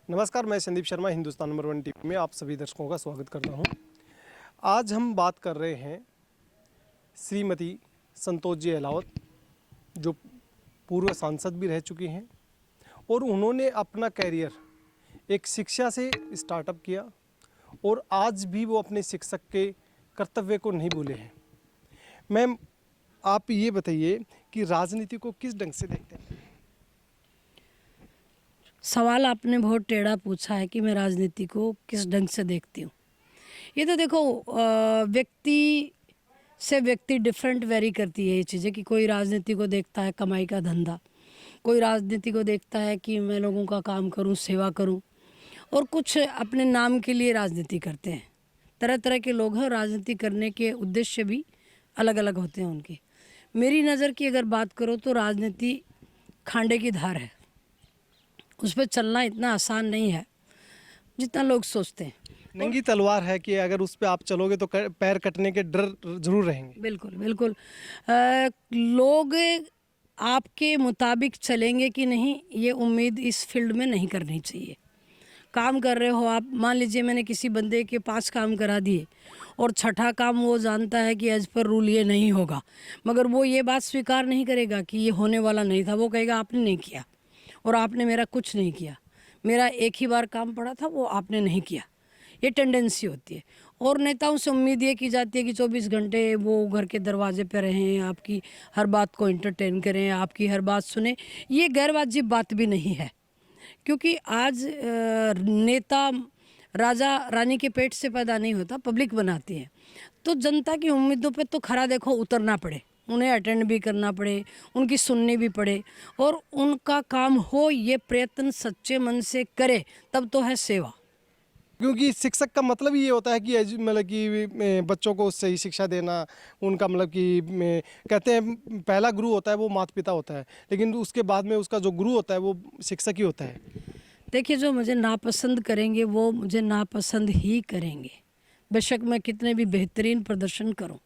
नमस्कार, मैं Sandeep Sharma Hindustan number 1 TV में आप सभी दर्शकों का स्वागत करता हूं। आज हम बात कर रहे हैं श्रीमती संतोष जी अहलावत, जो पूर्व सांसद भी रह चुकी हैं और उन्होंने अपना कैरियर एक शिक्षा से स्टार्टअप किया और आज भी वो अपने शिक्षक के कर्तव्य को नहीं भूले हैं। मैम, आप ये बताइए कि राजनीति को किस ढंग से देखते हैं? सवाल आपने बहुत टेढ़ा पूछा है कि मैं राजनीति को किस ढंग से देखती हूँ। ये तो देखो, व्यक्ति से व्यक्ति डिफरेंट वेरी करती है ये चीज़ें कि कोई राजनीति को देखता है कमाई का धंधा, कोई राजनीति को देखता है कि मैं लोगों का काम करूँ, सेवा करूँ, और कुछ अपने नाम के लिए राजनीति करते हैं। तरह तरह के लोग हैं और राजनीति करने के उद्देश्य भी अलग अलग होते हैं उनके। मेरी नज़र की अगर बात करो तो राजनीति खांडे की धार है, उस पर चलना इतना आसान नहीं है जितना लोग सोचते हैं। नंगी तलवार है कि अगर उस पर आप चलोगे तो पैर कटने के डर जरूर रहेंगे। बिल्कुल बिल्कुल। लोग आपके मुताबिक चलेंगे कि नहीं, ये उम्मीद इस फील्ड में नहीं करनी चाहिए। काम कर रहे हो आप, मान लीजिए मैंने किसी बंदे के 5 काम करा दिए और छठा काम वो जानता है कि एज पर रूल ये नहीं होगा, मगर वो ये बात स्वीकार नहीं करेगा कि ये होने वाला नहीं था। वो कहेगा आपने नहीं किया और आपने मेरा कुछ नहीं किया, मेरा एक ही बार काम पड़ा था, वो आपने नहीं किया। ये टेंडेंसी होती है। और नेताओं से उम्मीद ये की जाती है कि 24 घंटे वो घर के दरवाजे पे रहें, आपकी हर बात को एंटरटेन करें, आपकी हर बात सुने। ये गैर वाजिब बात भी नहीं है, क्योंकि आज नेता राजा रानी के पेट से पैदा नहीं होता, पब्लिक बनाती है। तो जनता की उम्मीदों पे तो खरा देखो उतरना पड़े, उन्हें अटेंड भी करना पड़े, उनकी सुननी भी पड़े और उनका काम हो, ये प्रयत्न सच्चे मन से करे, तब तो है सेवा। क्योंकि शिक्षक का मतलब ये होता है कि मतलब कि बच्चों को सही शिक्षा देना। उनका मतलब कि कहते हैं पहला गुरु होता है वो माता पिता होता है, लेकिन उसके बाद में उसका जो गुरु होता है वो शिक्षक ही होता है। देखिए, जो मुझे नापसंद करेंगे वो मुझे नापसंद ही करेंगे, बेशक मैं कितने भी बेहतरीन प्रदर्शन करूं,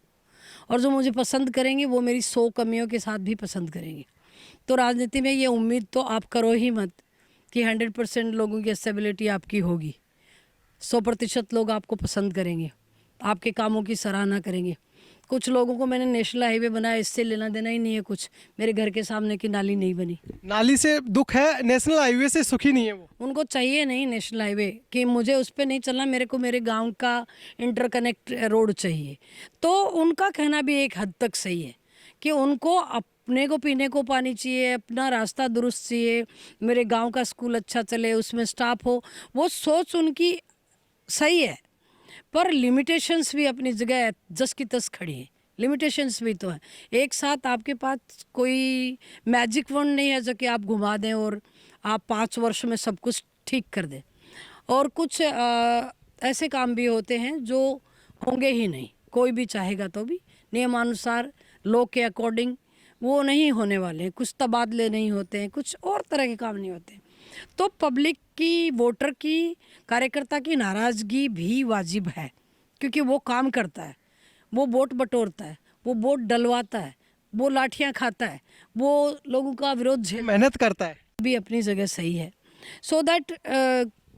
और जो मुझे पसंद करेंगे वो मेरी 100 कमियों के साथ भी पसंद करेंगे। तो राजनीति में ये उम्मीद तो आप करो ही मत कि 100% लोगों की एक्सेबिलिटी आपकी होगी, 100% लोग आपको पसंद करेंगे, आपके कामों की सराहना करेंगे। कुछ लोगों को मैंने नेशनल हाईवे बनाया, इससे लेना देना ही नहीं है कुछ। मेरे घर के सामने की नाली नहीं बनी, नाली से दुख है, नेशनल हाईवे से सुखी नहीं है वो। उनको चाहिए नहीं नेशनल हाईवे कि मुझे उस पर नहीं चलना, मेरे को मेरे गांव का इंटरकनेक्ट रोड चाहिए। तो उनका कहना भी एक हद तक सही है कि उनको अपने को पीने को पानी चाहिए, अपना रास्ता दुरुस्त चाहिए, मेरे गांव का स्कूल अच्छा चले, उसमें स्टाफ हो। वो सोच उनकी सही है, पर लिमिटेशंस भी अपनी जगह जस की तस खड़ी है। लिमिटेशंस भी तो है। एक साथ आपके पास कोई मैजिक वंड नहीं है जो कि आप घुमा दें और आप 5 वर्ष में सब कुछ ठीक कर दें। और कुछ ऐसे काम भी होते हैं जो होंगे ही नहीं, कोई भी चाहेगा तो भी नियमानुसार लॉ के अकॉर्डिंग वो नहीं होने वाले हैं। कुछ तबादले नहीं होते हैं, कुछ और तरह के काम नहीं होते। तो पब्लिक की, वोटर की, कार्यकर्ता की नाराज़गी भी वाजिब है, क्योंकि वो काम करता है, वो वोट बटोरता है, वो वोट डलवाता है, वो लाठियां खाता है, वो लोगों का विरोध झेल मेहनत करता है। भी अपनी जगह सही है। सो दैट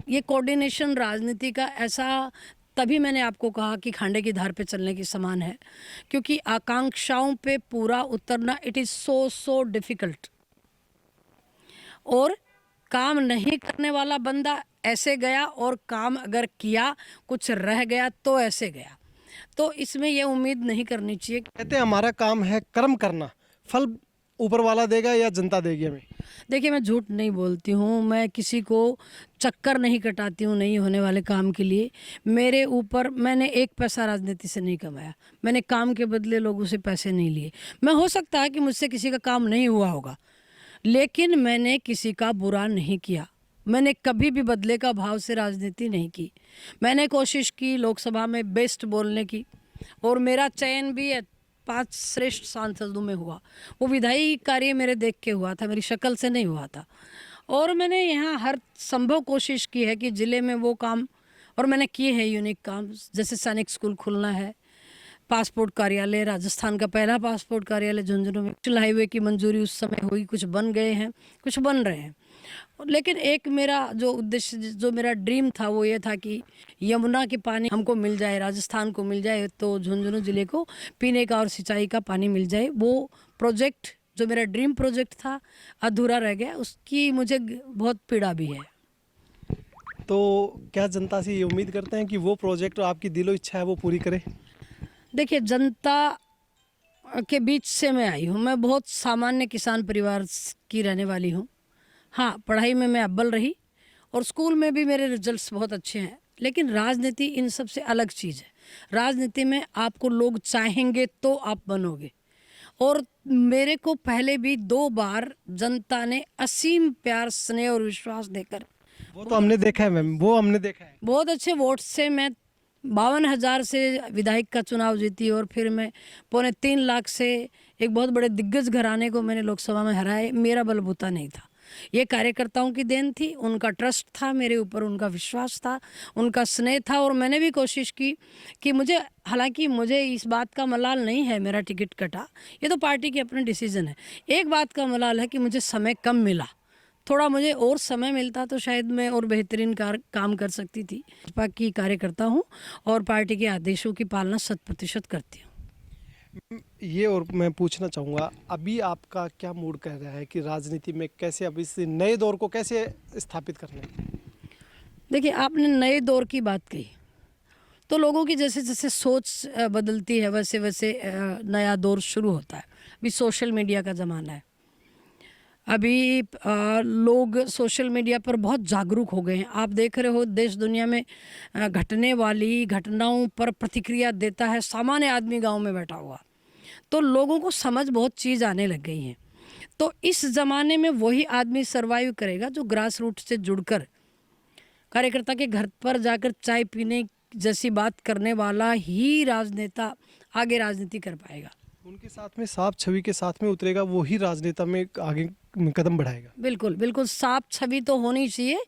ये कोऑर्डिनेशन राजनीति का ऐसा, तभी मैंने आपको कहा कि खांडे की धार पे चलने की समान है, क्योंकि आकांक्षाओं पे पूरा उतरना इट इज़ सो डिफ़िकल्ट। और काम नहीं करने वाला बंदा ऐसे गया, और काम अगर किया कुछ रह गया तो ऐसे गया। तो इसमें यह उम्मीद नहीं करनी चाहिए। कहते हैं हमारा काम है कर्म करना, फल ऊपर वाला देगा या जनता देगी हमें। देखिए, मैं झूठ नहीं बोलती हूँ, मैं किसी को चक्कर नहीं कटाती हूँ नहीं होने वाले काम के लिए। मेरे ऊपर मैंने एक पैसा राजनीति से नहीं कमाया, मैंने काम के बदले लोगों से पैसे नहीं लिए। मैं, हो सकता है कि मुझसे किसी का काम नहीं हुआ होगा, लेकिन मैंने किसी का बुरा नहीं किया। मैंने कभी भी बदले का भाव से राजनीति नहीं की। मैंने कोशिश की लोकसभा में बेस्ट बोलने की, और मेरा चयन भी 5 श्रेष्ठ सांसदों में हुआ। वो विधायी कार्य मेरे देख के हुआ था, मेरी शक्ल से नहीं हुआ था। और मैंने यहाँ हर संभव कोशिश की है कि ज़िले में वो काम, और मैंने किए हैं यूनिक काम, जैसे सैनिक स्कूल खुलना है, पासपोर्ट कार्यालय, राजस्थान का पहला पासपोर्ट कार्यालय झुंझुनू में, नेशनल हाईवे की मंजूरी उस समय हुई, कुछ बन गए हैं, कुछ बन रहे हैं। लेकिन एक मेरा जो उद्देश्य, जो मेरा ड्रीम था, वो ये था कि यमुना के पानी हमको मिल जाए, राजस्थान को मिल जाए, तो झुंझुनू ज़िले को पीने का और सिंचाई का पानी मिल जाए। वो प्रोजेक्ट, जो मेरा ड्रीम प्रोजेक्ट था, अधूरा रह गया। उसकी मुझे बहुत पीड़ा भी है। तो क्या जनता से ये उम्मीद करते हैं कि वो प्रोजेक्ट आपकी दिलो इच्छा है वो पूरी करे? देखिए, जनता के बीच से मैं आई हूँ। मैं बहुत सामान्य किसान परिवार की रहने वाली हूँ। हाँ, पढ़ाई में मैं अव्वल रही और स्कूल में भी मेरे रिजल्ट्स बहुत अच्छे हैं। लेकिन राजनीति इन सब से अलग चीज़ है। राजनीति में आपको लोग चाहेंगे तो आप बनोगे। और मेरे को पहले भी 2 बार जनता ने असीम प्यार, स्नेह और विश्वास देकर, वो तो हमने देखा है मैम, वो हमने देखा है। बहुत अच्छे वोट से मैं 52,000 से विधायक का चुनाव जीती और फिर मैं 2.25 लाख से एक बहुत बड़े दिग्गज घराने को मैंने लोकसभा में हराए। मेरा बलबूता नहीं था, ये कार्यकर्ताओं की देन थी, उनका ट्रस्ट था मेरे ऊपर, उनका विश्वास था, उनका स्नेह था। और मैंने भी कोशिश की कि हालांकि मुझे इस बात का मलाल नहीं है मेरा टिकट कटा, ये तो पार्टी के अपने डिसीजन है। एक बात का मलाल है कि मुझे समय कम मिला। थोड़ा मुझे और समय मिलता तो शायद मैं और बेहतरीन काम कर सकती थी। भाजपा की कार्यकर्ता हूँ और पार्टी के आदेशों की पालना 100% करती हूँ। ये और मैं पूछना चाहूँगा, अभी आपका क्या मूड कह रहा है कि राजनीति में कैसे अब इस नए दौर को कैसे स्थापित करना है? देखिए, आपने नए दौर की बात कही, तो लोगों की जैसे जैसे सोच बदलती है वैसे वैसे नया दौर शुरू होता है। अभी सोशल मीडिया का ज़माना है। अभी लोग सोशल मीडिया पर बहुत जागरूक हो गए हैं। आप देख रहे हो, देश दुनिया में घटने वाली घटनाओं पर प्रतिक्रिया देता है सामान्य आदमी गांव में बैठा हुआ। तो लोगों को समझ बहुत चीज़ आने लग गई है। तो इस ज़माने में वही आदमी सरवाइव करेगा जो ग्रास रूट से जुड़कर कार्यकर्ता के घर पर जाकर चाय पीने जैसी बात करने वाला ही राजनेता आगे राजनीति कर पाएगा। उनके साथ में साफ छवि के साथ में उतरेगा, वो ही राजनेता में आगे कदम बढ़ाएगा। बिल्कुल बिल्कुल, साफ छवि तो होनी चाहिए,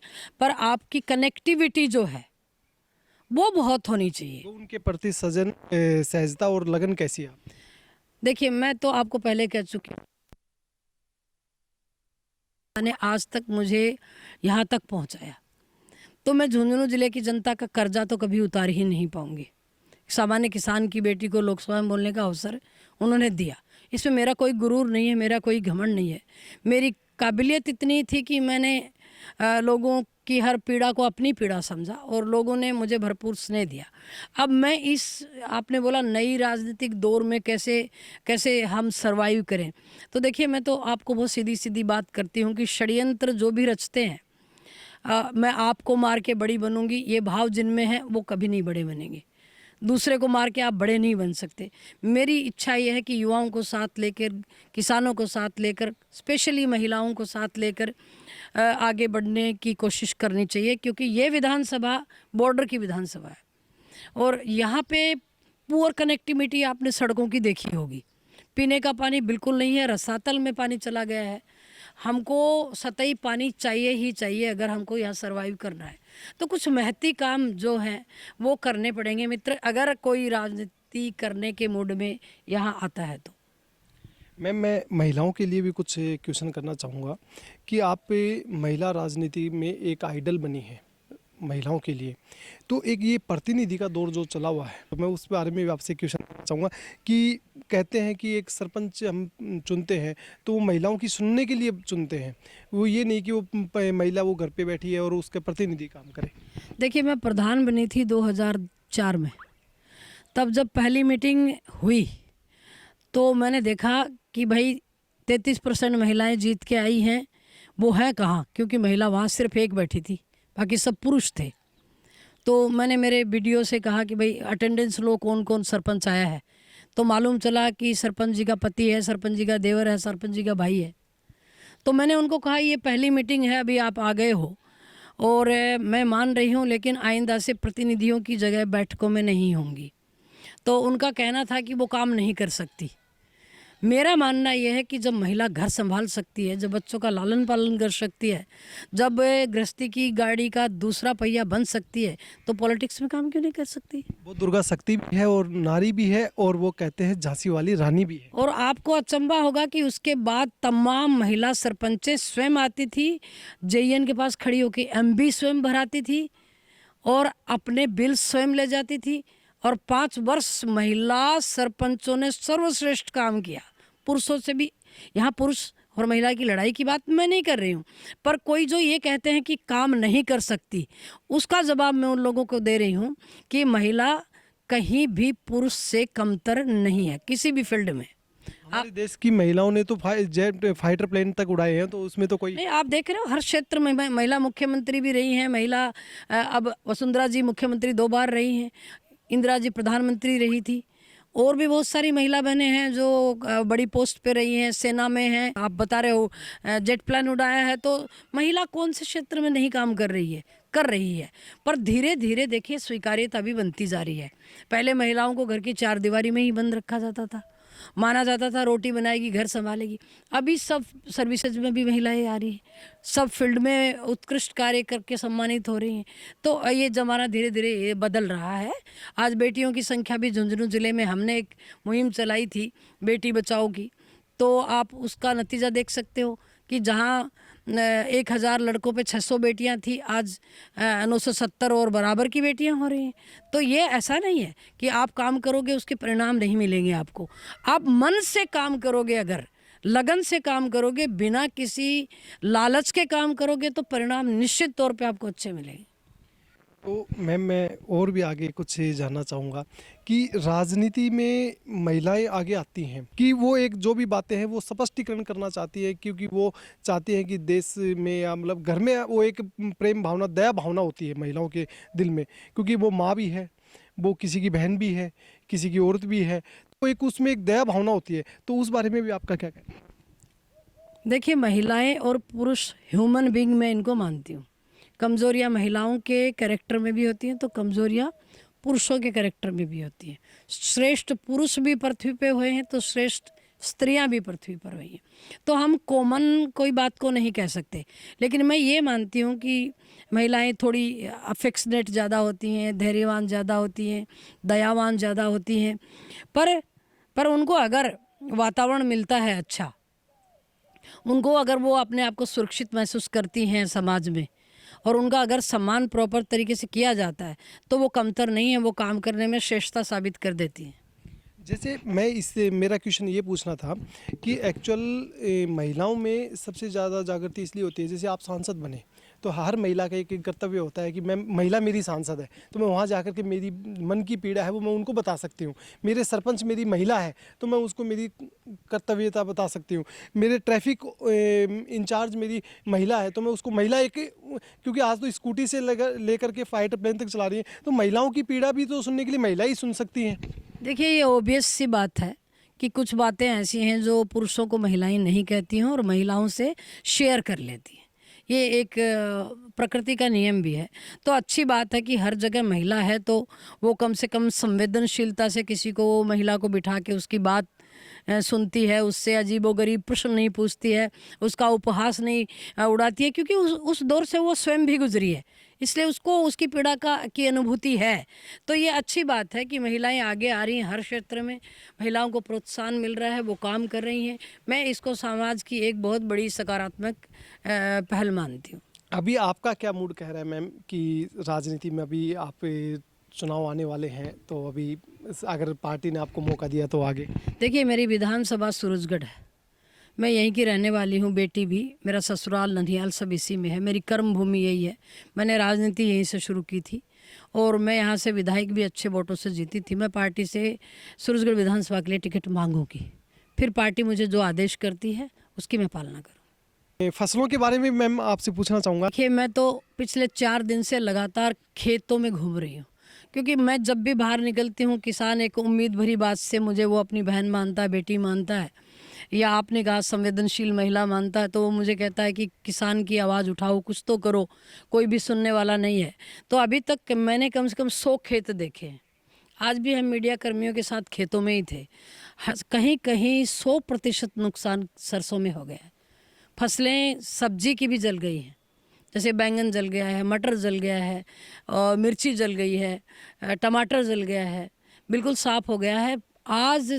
पर आपकी कनेक्टिविटी जो है वो बहुत होनी चाहिए। वो उनके प्रति सजन सहजता और लगन कैसी है आप? देखिए, मैं तो आपको पहले कह चुकी हूँ, मैंने आज तक मुझे यहाँ तक पहुँचाया, तो मैं झुंझुनू जिले की जनता का कर्जा तो कभी उतार ही नहीं पाऊंगी। सामान्य किसान की बेटी को लोकसभा में बोलने का अवसर उन्होंने दिया। इसमें मेरा कोई गुरूर नहीं है, मेरा कोई घमंड नहीं है। मेरी काबिलियत इतनी थी कि मैंने लोगों की हर पीड़ा को अपनी पीड़ा समझा और लोगों ने मुझे भरपूर स्नेह दिया। अब मैं आपने बोला नई राजनीतिक दौर में कैसे हम सरवाइव करें, तो देखिए, मैं तो आपको बहुत सीधी सीधी बात करती हूँ कि षड्यंत्र जो भी रचते हैं, मैं आपको मार के बड़ी बनूंगी, ये भाव जिनमें है वो कभी नहीं बड़े बनेंगे। दूसरे को मार के आप बड़े नहीं बन सकते। मेरी इच्छा ये है कि युवाओं को साथ लेकर, किसानों को साथ लेकर, स्पेशली महिलाओं को साथ लेकर आगे बढ़ने की कोशिश करनी चाहिए, क्योंकि ये विधानसभा बॉर्डर की विधानसभा है और यहाँ पे पुअर कनेक्टिविटी आपने सड़कों की देखी होगी। पीने का पानी बिल्कुल नहीं है, रसातल में पानी चला गया है। हमको सतही पानी चाहिए ही चाहिए अगर हमको यहाँ सरवाइव करना है। तो कुछ महती काम जो हैं वो करने पड़ेंगे मित्र, अगर कोई राजनीति करने के मूड में यहाँ आता है तो। मैम, मैं महिलाओं के लिए भी कुछ क्वेश्चन करना चाहूँगा कि आप महिला राजनीति में एक आइडल बनी है महिलाओं के लिए, तो एक ये प्रतिनिधि का दौर जो चला हुआ है, तो मैं उस बारे में भी आपसे क्वेश्चन करना चाहूँगा कि कहते हैं कि एक सरपंच हम चुनते हैं तो वो महिलाओं की सुनने के लिए चुनते हैं, वो ये नहीं कि वो महिला वो घर पे बैठी है और उसके प्रतिनिधि काम करे। देखिए, मैं प्रधान बनी थी 2004 में। तब जब पहली मीटिंग हुई तो मैंने देखा कि भाई 33% महिलाएं जीत के आई हैं, वो है कहाँ, क्योंकि महिला वहाँ सिर्फ एक बैठी थी, बाकी सब पुरुष थे। तो मैंने मेरे वीडियो से कहा कि भाई अटेंडेंस लो, कौन कौन सरपंच आया है। तो मालूम चला कि सरपंच जी का पति है, सरपंच जी का देवर है, सरपंच जी का भाई है। तो मैंने उनको कहा ये पहली मीटिंग है, अभी आप आ गए हो और मैं मान रही हूँ, लेकिन आइंदा से प्रतिनिधियों की जगह बैठकों में नहीं होंगी। तो उनका कहना था कि वो काम नहीं कर सकती। मेरा मानना यह है कि जब महिला घर संभाल सकती है, जब बच्चों का लालन पालन कर सकती है, जब गृहस्थी की गाड़ी का दूसरा पहिया बन सकती है, तो पॉलिटिक्स में काम क्यों नहीं कर सकती। वो दुर्गा शक्ति भी है और नारी भी है, और वो कहते हैं झांसी वाली रानी भी है। और आपको अचंभा होगा कि उसके बाद तमाम महिला सरपंचें स्वयं आती थी, जेईएन के पास खड़ी होकर एमबी स्वयं भराती थी और अपने बिल स्वयं ले जाती थी। और 5 वर्ष महिला सरपंचों ने सर्वश्रेष्ठ काम किया, पुरुषों से भी। यहाँ पुरुष और महिला की लड़ाई की बात मैं नहीं कर रही हूँ, पर कोई जो ये कहते हैं कि काम नहीं कर सकती, उसका जवाब मैं उन लोगों को दे रही हूँ कि महिला कहीं भी पुरुष से कमतर नहीं है किसी भी फील्ड में। हमारे देश की महिलाओं ने तो जेट फाइटर प्लेन तक उड़ाए हैं, तो उसमें तो कोई नहीं, आप देख रहे हो हर क्षेत्र में महिला मुख्यमंत्री भी रही हैं, महिला अब वसुंधरा जी मुख्यमंत्री 2 बार रही हैं, इंदिरा जी प्रधानमंत्री रही थी, और भी बहुत सारी महिला बहनें हैं जो बड़ी पोस्ट पे रही हैं, सेना में हैं। आप बता रहे हो जेट प्लेन उड़ाया है, तो महिला कौन से क्षेत्र में नहीं काम कर रही है, कर रही है। पर धीरे धीरे देखिए स्वीकार्यता भी बनती जा रही है। पहले महिलाओं को घर की 4 दीवारी में ही बंद रखा जाता था, माना जाता था रोटी बनाएगी घर संभालेगी। अभी सब सर्विसेज में भी महिलाएं आ रही हैं, सब फील्ड में उत्कृष्ट कार्य करके सम्मानित हो रही हैं। तो ये ज़माना धीरे धीरे ये बदल रहा है। आज बेटियों की संख्या भी झुंझुनू ज़िले में हमने एक मुहिम चलाई थी बेटी बचाओ की, तो आप उसका नतीजा देख सकते हो कि जहाँ 1000 लड़कों पे 600 बेटियां थी, आज 970 और बराबर की बेटियां हो रही हैं। तो ये ऐसा नहीं है कि आप काम करोगे उसके परिणाम नहीं मिलेंगे आपको। आप मन से काम करोगे, अगर लगन से काम करोगे, बिना किसी लालच के काम करोगे, तो परिणाम निश्चित तौर पे आपको अच्छे मिलेंगे। तो मैम, मैं और भी आगे कुछ जानना चाहूँगा कि राजनीति में महिलाएं आगे आती हैं कि वो एक जो भी बातें हैं वो स्पष्टीकरण करना चाहती है, क्योंकि वो चाहती हैं कि देश में या मतलब घर में वो एक प्रेम भावना, दया भावना होती है महिलाओं के दिल में, क्योंकि वो माँ भी है, वो किसी की बहन भी है, किसी की औरत भी है, तो एक उसमें एक दया भावना होती है। तो उस बारे में भी आपका क्या कहना है? देखिए, महिलाएं और पुरुष ह्यूमन बीइंग मैं इनको मानती हूँ। कमज़ोरियाँ महिलाओं के कैरेक्टर में भी होती हैं, तो कमज़ोरियाँ पुरुषों के कैरेक्टर में भी होती हैं। श्रेष्ठ पुरुष भी पृथ्वी पे हुए हैं, तो श्रेष्ठ स्त्रियां भी पृथ्वी पर हुई हैं। तो हम कॉमन कोई बात को नहीं कह सकते, लेकिन मैं ये मानती हूँ कि महिलाएं थोड़ी अफेक्शनेट ज़्यादा होती हैं, धैर्यवान ज़्यादा होती हैं, दयावान ज़्यादा होती हैं। पर उनको अगर वातावरण मिलता है अच्छा, उनको अगर वो अपने आप को सुरक्षित महसूस करती हैं समाज में, और उनका अगर सम्मान प्रॉपर तरीके से किया जाता है, तो वो कमतर नहीं है, वो काम करने में श्रेष्ठता साबित कर देती हैं। जैसे मैं इससे मेरा क्वेश्चन ये पूछना था कि एक्चुअल महिलाओं में सबसे ज़्यादा जागृति इसलिए होती है, जैसे आप सांसद बने तो हर महिला का एक कर्तव्य होता है कि मैं महिला मेरी सांसद है, तो मैं वहाँ जाकर के मेरी मन की पीड़ा है वो मैं उनको बता सकती हूँ। मेरे सरपंच मेरी महिला है तो मैं उसको मेरी कर्तव्यता बता सकती हूँ। मेरे ट्रैफिक इंचार्ज मेरी महिला है तो मैं उसको महिला एक, क्योंकि आज तो स्कूटी से लेकर के फाइटर प्लेन तक चला रही है, तो महिलाओं की पीड़ा भी तो सुनने के लिए महिला ही सुन सकती हैं। देखिए, ये ओबियस सी बात है कि कुछ बातें ऐसी हैं जो पुरुषों को महिलाएं नहीं कहती हैं और महिलाओं से शेयर कर लेती हैं। ये एक प्रकृति का नियम भी है। तो अच्छी बात है कि हर जगह महिला है तो वो कम से कम संवेदनशीलता से किसी को, महिला को बिठा के उसकी बात सुनती है, उससे अजीबोगरीब प्रश्न नहीं पूछती है, उसका उपहास नहीं उड़ाती है, क्योंकि उस दौर से वो स्वयं भी गुजरी है, इसलिए उसको उसकी पीड़ा की अनुभूति है। तो ये अच्छी बात है कि महिलाएं आगे आ रही हैं, हर क्षेत्र में महिलाओं को प्रोत्साहन मिल रहा है, वो काम कर रही हैं। मैं इसको समाज की एक बहुत बड़ी सकारात्मक पहल मानती हूँ। अभी आपका क्या मूड कह रहा है मैम कि राजनीति में अभी आप चुनाव आने वाले हैं, तो अभी अगर पार्टी ने आपको मौका दिया तो आगे? देखिए, मेरी विधानसभा सूरजगढ़ है, मैं यहीं की रहने वाली हूँ, बेटी भी, मेरा ससुराल ननिहाल सब इसी में है, मेरी कर्म भूमि यही है। मैंने राजनीति यहीं से शुरू की थी और मैं यहाँ से विधायक भी अच्छे वोटों से जीती थी। मैं पार्टी से सूरजगढ़ विधानसभा के लिए टिकट मांगूंगी, फिर पार्टी मुझे जो आदेश करती है उसकी मैं पालना करूँ। फसलों के बारे में मैम आपसे पूछना चाहूँगा। देखिए, मैं तो पिछले 4 दिन से लगातार खेतों में घूम रही हूँ, क्योंकि मैं जब भी बाहर निकलती हूँ, किसान एक उम्मीद भरी बात से मुझे वो अपनी बहन मानता है, बेटी मानता है, या आपने कहा संवेदनशील महिला मानता है, तो वो मुझे कहता है कि किसान की आवाज़ उठाओ, कुछ तो करो, कोई भी सुनने वाला नहीं है। तो अभी तक मैंने कम से कम 100 खेत देखे हैं। आज भी हम मीडिया कर्मियों के साथ खेतों में ही थे। कहीं कहीं 100% नुकसान सरसों में हो गया है। फसलें सब्जी की भी जल गई हैं, जैसे बैंगन जल गया है, मटर जल गया है, और मिर्ची जल गई है, टमाटर जल गया है, बिल्कुल साफ़ हो गया है। आज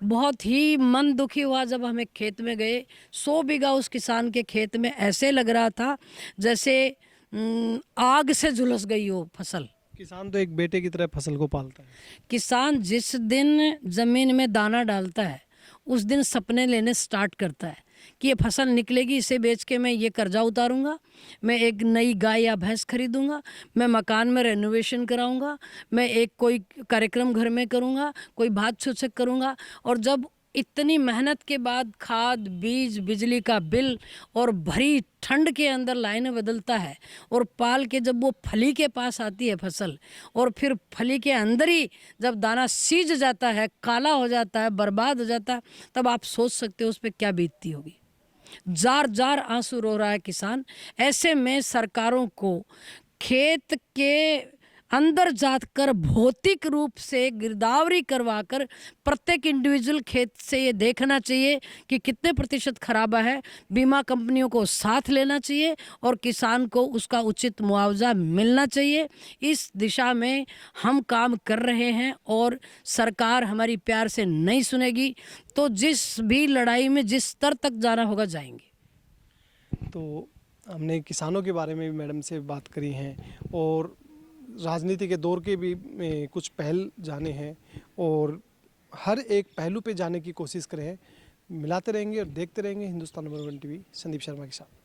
बहुत ही मन दुखी हुआ जब हम एक खेत में गए। 100 बीघा उस किसान के खेत में ऐसे लग रहा था जैसे आग से झुलस गई हो फसल। किसान तो एक बेटे की तरह फसल को पालता है। किसान जिस दिन ज़मीन में दाना डालता है उस दिन सपने लेने स्टार्ट करता है कि ये फसल निकलेगी, इसे बेच के मैं ये कर्जा उतारूंगा, मैं एक नई गाय या भैंस खरीदूंगा, मैं मकान में रेनोवेशन कराऊंगा, मैं एक कोई कार्यक्रम घर में करूंगा, कोई भात सूचक करूंगा। और जब इतनी मेहनत के बाद खाद, बीज, बिजली का बिल और भरी ठंड के अंदर लाइनें बदलता है और पाल के जब वो फली के पास आती है फसल, और फिर फली के अंदर ही जब दाना सीज जाता है, काला हो जाता है, बर्बाद हो जाता है, तब आप सोच सकते हो उस पर क्या बीतती होगी। जार जार आंसू रो रहा है किसान। ऐसे में सरकारों को खेत के अंदर जाकर भौतिक रूप से गिरदावरी करवाकर प्रत्येक इंडिविजुअल खेत से ये देखना चाहिए कि कितने प्रतिशत खराबा है। बीमा कंपनियों को साथ लेना चाहिए और किसान को उसका उचित मुआवजा मिलना चाहिए। इस दिशा में हम काम कर रहे हैं और सरकार हमारी प्यार से नहीं सुनेगी तो जिस भी लड़ाई में जिस स्तर तक जाना होगा जाएंगे। तो हमने किसानों के बारे में भी मैडम से बात करी हैं और राजनीति के दौर के भी कुछ पहल जाने हैं और हर एक पहलू पे जाने की कोशिश करें हैं। मिलाते रहेंगे और देखते रहेंगे हिंदुस्तान नंबर 1 टीवी। संदीप शर्मा के साथ।